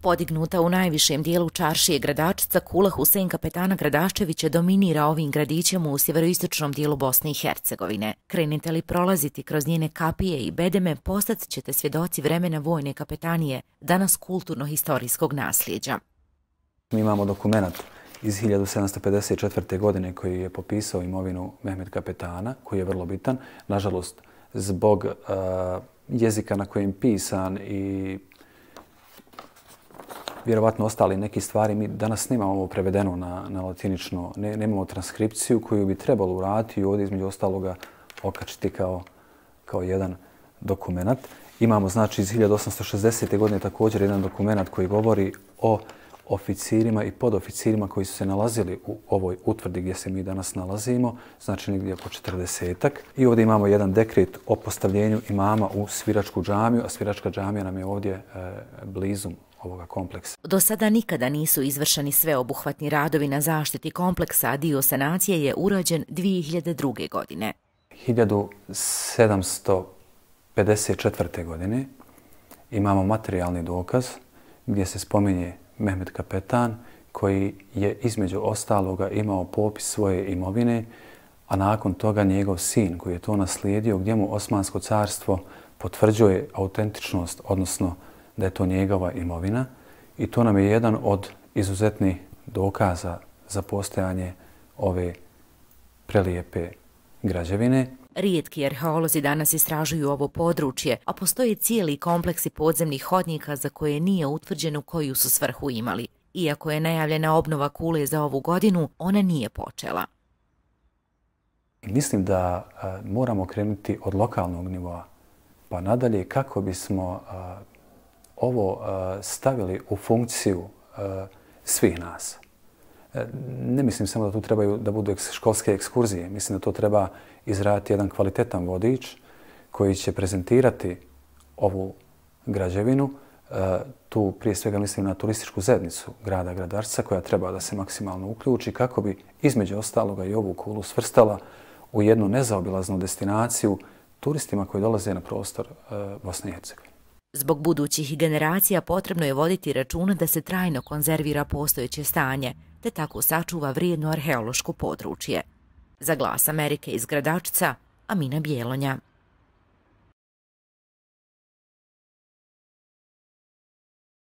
Podignuta u najvišem dijelu čaršije Gradačca, kula Husein Kapetana Gradaščevića dominira ovim gradićem u sjeveroistočnom dijelu Bosne i Hercegovine. Krenete li prolaziti kroz njene kapije i bedeme, postat ćete svjedoci vremena vojne kapetanije, danas kulturno-historijskog nasljeđa. Mi imamo dokumenat iz 1754. godine koji je popisao imovinu Mehmed Kapetana, koji je vrlo bitan. Nažalost, zbog jezika na kojem je pisan i vjerovatno ostali neki stvari, mi danas nemamo ovo prevedeno na latinično, nemamo transkripciju koju bi trebalo uraditi i ovdje između ostaloga okačiti kao jedan dokumenat. Imamo znači iz 1860. godine također jedan dokumenat koji govori o oficirima i podoficirima koji su se nalazili u ovoj utvrdi gdje se mi danas nalazimo, znači negdje oko 40-ak. I ovdje imamo jedan dekret o postavljenju imama u sviračku džamiju, a sviračka džamija nam je ovdje blizu ovoga kompleksa. Do sada nikada nisu izvršeni sveobuhvatni radovi na zaštiti kompleksa, a dio sanacije je urađen 2002. godine. 1754. godine imamo materijalni dokaz gdje se spominje Mehmed Kapetan koji je između ostaloga imao popis svoje imovine, a nakon toga njegov sin koji je to naslijedio, gdje mu Osmansko carstvo potvrđuje autentičnost, odnosno da je to njegova imovina. I to nam je jedan od izuzetnih dokaza za postojanje ove prelijepe građevine. Rijetki arheolozi danas istražuju ovo područje, a postoje cijeli kompleksi podzemnih hodnika za koje nije utvrđeno koju su svrhu imali. Iako je najavljena obnova kule za ovu godinu, ona nije počela. Mislim da moramo krenuti od lokalnog nivoa pa nadalje kako bismo ovo stavili u funkciju svih nas. Ne mislim samo da tu trebaju da budu školske ekskurzije. Mislim da to treba izraditi jedan kvalitetan vodič koji će prezentirati ovu građevinu. Tu prije svega mislim na turističku zajednicu grada Gradačca koja treba da se maksimalno uključi kako bi između ostaloga i ovu kulu svrstala u jednu nezaobilaznu destinaciju turistima koji dolaze na prostor Bosne i Hercegovine. Zbog budućih generacija potrebno je voditi računa da se trajno konzervira postojeće stanje, te tako sačuva vrijedno arheološko područje. Za Glas Amerike iz Gradačca, Amina Bjelonja.